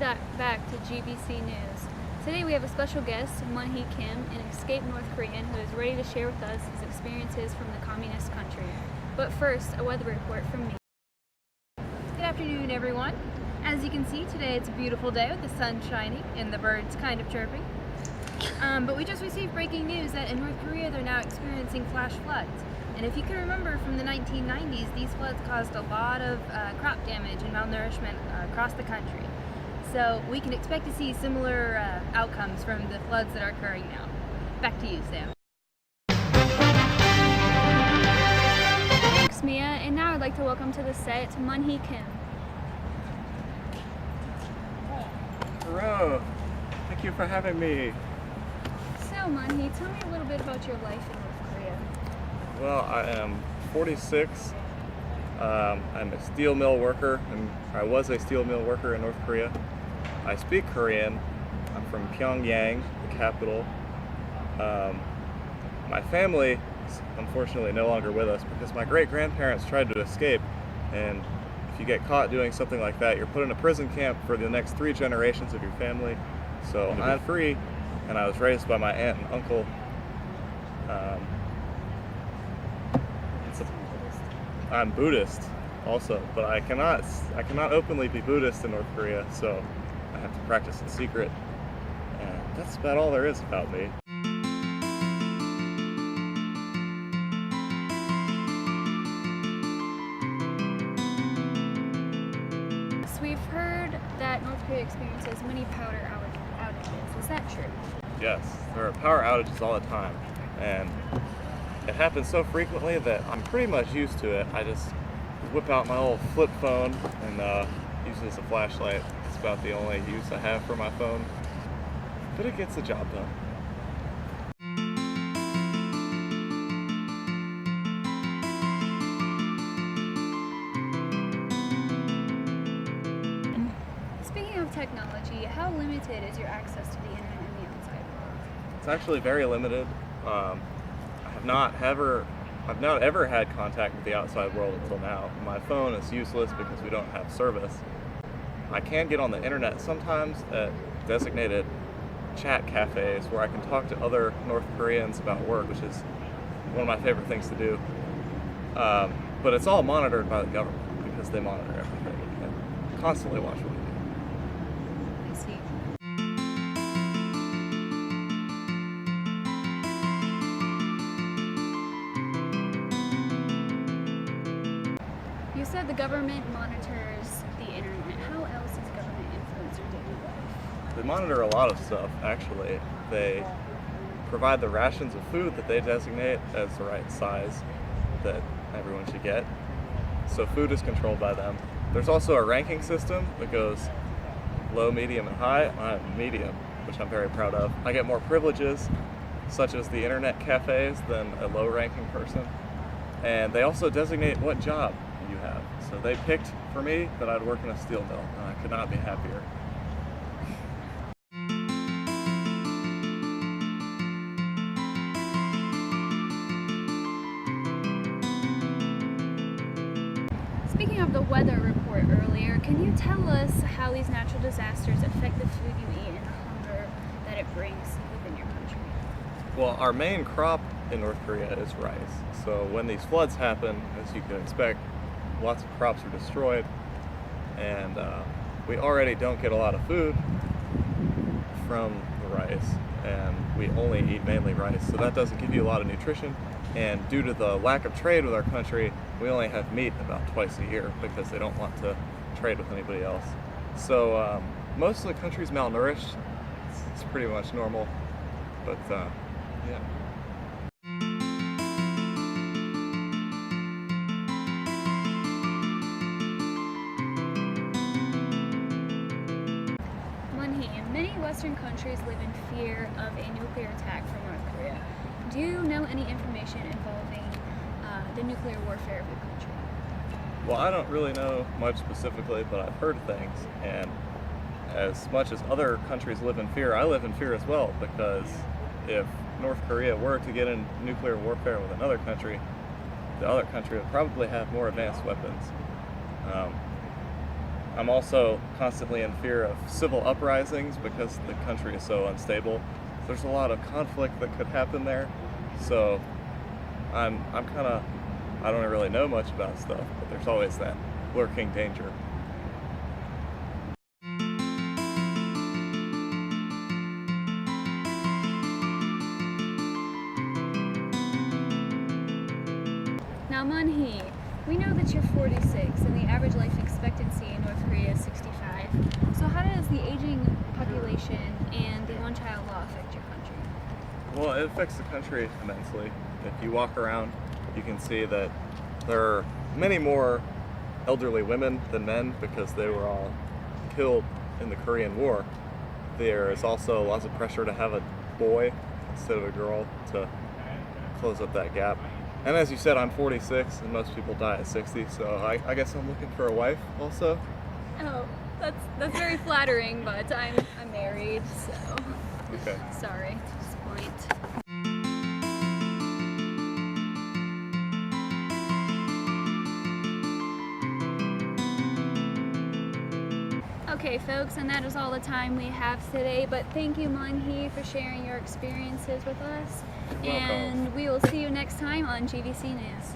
back to GBC News. Today we have a special guest, Mun-hee Kim, an escaped North Korean who is ready to share with us his experiences from the communist country. But first, a weather report from me. Good afternoon, everyone. As you can see, today it's a beautiful day with the sun shining and the birds kind of chirping. But we just received breaking news that in North Korea they're now experiencing flash floods. And if you can remember from the 1990s, these floods caused a lot of crop damage and malnourishment across the country. So we can expect to see similar outcomes from the floods that are occurring now. Back to you, Sam. Thanks, Mia. And now I'd like to welcome to the set Mun-hee Kim. Hello. Thank you for having me. So, Mun-hee, tell me a little bit about your life in North Korea. Well, I am 46. I'm a steel mill worker, and I was a steel mill worker in North Korea. I speak Korean. I'm from Pyongyang, the capital. My family is unfortunately no longer with us because my great-grandparents tried to escape, and if you get caught doing something like that, you're put in a prison camp for the next 3 generations of your family. So I'm free, and I was raised by my aunt and uncle. I'm Buddhist also, but I cannot openly be Buddhist in North Korea, so I have to practice in secret. And that's about all there is about me. So we've heard that North Korea experiences many power outages. Is that true? Yes, there are power outages all the time, and it happens so frequently that I'm pretty much used to it. I just whip out my old flip phone and use it as a flashlight. It's about the only use I have for my phone, but it gets the job done. Speaking of technology, how limited is your access to the internet in the outside world? It's actually very limited. I've not ever had contact with the outside world until now. My phone is useless because we don't have service. I can get on the internet sometimes at designated chat cafes where I can talk to other North Koreans about work, which is one of my favorite things to do. But it's all monitored by the government because they monitor everything and constantly watch what we do. I see. You said the government monitors the internet. How else does government influence your daily life? They monitor a lot of stuff, actually. They provide the rations of food that they designate as the right size that everyone should get. So food is controlled by them. There's also a ranking system that goes low, medium, and high. I'm medium, which I'm very proud of. I get more privileges, such as the internet cafes, than a low-ranking person. And they also designate what job you have. So they picked for me that I'd work in a steel mill, and I could not be happier. Speaking of the weather report earlier, can you tell us how these natural disasters affect the food you eat and the hunger that it brings within your country? Well, our main crop in North Korea is rice. So when these floods happen, as you can expect, lots of crops are destroyed, and we already don't get a lot of food from the rice, and we only eat mainly rice, so that doesn't give you a lot of nutrition. And due to the lack of trade with our country, we only have meat about twice a year because they don't want to trade with anybody else. So most of the country's malnourished. It's pretty much normal, but yeah. Mun-hee, many Western countries live in fear of a nuclear attack from North Korea. Do you know any information involving the nuclear warfare of your country? Well, I don't really know much specifically, but I've heard things, and as much as other countries live in fear, I live in fear as well, because if North Korea were to get in nuclear warfare with another country, the other country would probably have more advanced weapons. I'm also constantly in fear of civil uprisings because the country is so unstable. There's a lot of conflict that could happen there. So I'm kind of, I don't really know much about stuff, but there's always that lurking danger. Now, Mun-hee, we know that you're 46 and the average life expectancy in North Korea is 65. So how does the aging population and the one-child law affect your country? Well, it affects the country immensely. If you walk around, you can see that there are many more elderly women than men because they were all killed in the Korean War. There is also lots of pressure to have a boy instead of a girl to close up that gap. And as you said, I'm 46 and most people die at 60, so I guess I'm looking for a wife also. Oh, that's very flattering, but I'm married, so Okay. sorry to disappoint. Okay, folks, and that is all the time we have today. But thank you, Mun-hee, for sharing your experiences with us. You're welcome. And we will see you next time on GVC News.